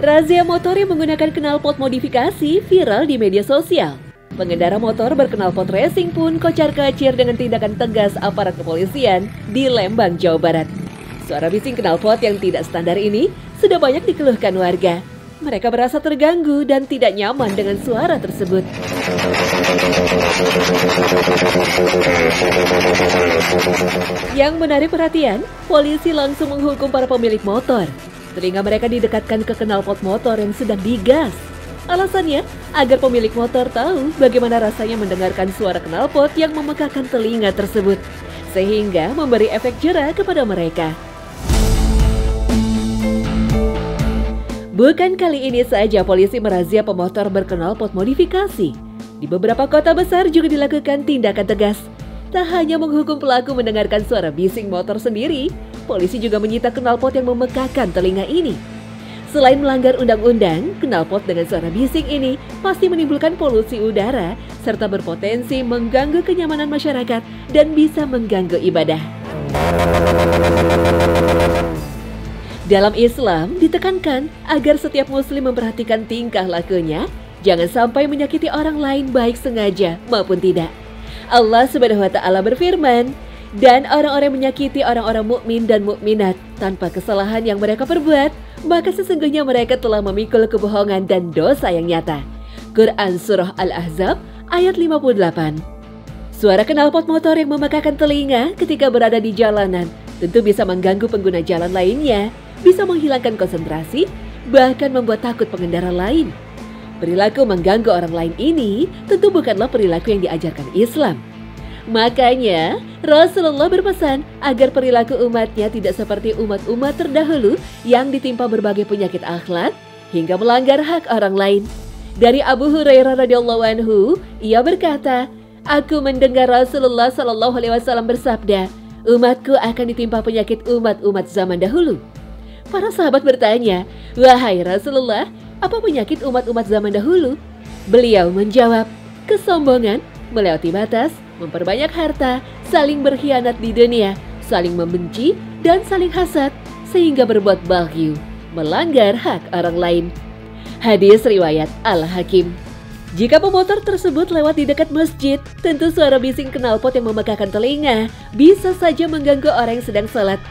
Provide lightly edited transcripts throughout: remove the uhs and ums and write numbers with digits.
Razia motor yang menggunakan knalpot modifikasi viral di media sosial. Pengendara motor berknalpot racing pun kocar-kacir dengan tindakan tegas aparat kepolisian di Lembang, Jawa Barat. Suara bising knalpot yang tidak standar ini sudah banyak dikeluhkan warga. Mereka merasa terganggu dan tidak nyaman dengan suara tersebut. Yang menarik perhatian, polisi langsung menghukum para pemilik motor. Telinga mereka didekatkan ke knalpot motor yang sedang digas. Alasannya, agar pemilik motor tahu bagaimana rasanya mendengarkan suara knalpot yang memekakan telinga tersebut, sehingga memberi efek jera kepada mereka. Bukan kali ini saja polisi merazia pemotor berknalpot modifikasi. Di beberapa kota besar juga dilakukan tindakan tegas. Tak hanya menghukum pelaku mendengarkan suara bising motor sendiri, polisi juga menyita knalpot yang memekakan telinga ini. Selain melanggar undang-undang, knalpot dengan suara bising ini pasti menimbulkan polusi udara serta berpotensi mengganggu kenyamanan masyarakat dan bisa mengganggu ibadah. Dalam Islam, ditekankan agar setiap muslim memperhatikan tingkah lakunya, jangan sampai menyakiti orang lain baik sengaja maupun tidak. Allah Subhanahu wa Ta'ala berfirman, "Dan orang-orang menyakiti orang-orang mukmin dan mukminat tanpa kesalahan yang mereka perbuat, maka sesungguhnya mereka telah memikul kebohongan dan dosa yang nyata." Quran Surah Al-Ahzab ayat 58. Suara knalpot motor yang memekakan telinga ketika berada di jalanan tentu bisa mengganggu pengguna jalan lainnya, bisa menghilangkan konsentrasi, bahkan membuat takut pengendara lain. Perilaku mengganggu orang lain ini tentu bukanlah perilaku yang diajarkan Islam. Makanya, Rasulullah berpesan agar perilaku umatnya tidak seperti umat-umat terdahulu yang ditimpa berbagai penyakit akhlak hingga melanggar hak orang lain. Dari Abu Hurairah radhiyallahu anhu, ia berkata, "Aku mendengar Rasulullah sallallahu alaihi wasallam bersabda, umatku akan ditimpa penyakit umat-umat zaman dahulu." Para sahabat bertanya, "Wahai Rasulullah, apa penyakit umat-umat zaman dahulu?" Beliau menjawab, kesombongan, melewati batas, memperbanyak harta, saling berkhianat di dunia, saling membenci, dan saling hasad, sehingga berbuat bagyu, melanggar hak orang lain. Hadis riwayat Al-Hakim. Jika pemotor tersebut lewat di dekat masjid, tentu suara bising knalpot yang memekakan telinga bisa saja mengganggu orang yang sedang sholat.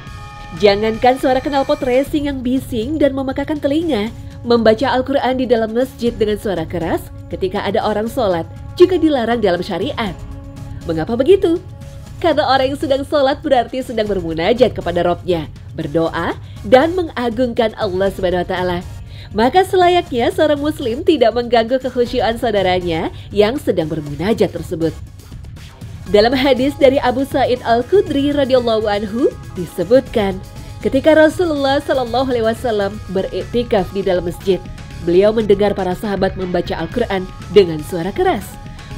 Jangankan suara knalpot racing yang bising dan memekakan telinga, membaca Al-Quran di dalam masjid dengan suara keras ketika ada orang sholat juga dilarang dalam syariat. Mengapa begitu? Karena orang yang sedang sholat berarti sedang bermunajat kepada Rabb-nya, berdoa dan mengagungkan Allah Subhanahu wa Ta'ala. Maka selayaknya seorang muslim tidak mengganggu kekhusyuan saudaranya yang sedang bermunajat tersebut. Dalam hadis dari Abu Sa'id Al-Khudri radhiyallahu anhu disebutkan, ketika Rasulullah sallallahu alaihi wasallam beriktikaf di dalam masjid, beliau mendengar para sahabat membaca Al-Quran dengan suara keras.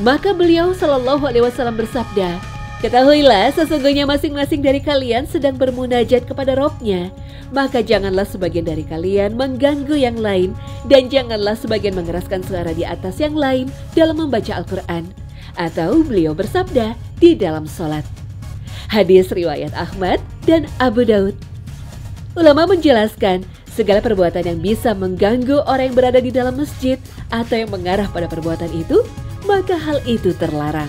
Maka beliau sallallahu alaihi wasallam bersabda, "Ketahuilah sesungguhnya masing-masing dari kalian sedang bermunajat kepada Rabb-nya. Maka janganlah sebagian dari kalian mengganggu yang lain, dan janganlah sebagian mengeraskan suara di atas yang lain dalam membaca Al-Quran." Atau beliau bersabda di dalam sholat. Hadis riwayat Ahmad dan Abu Daud. Ulama menjelaskan, segala perbuatan yang bisa mengganggu orang yang berada di dalam masjid atau yang mengarah pada perbuatan itu, maka hal itu terlarang.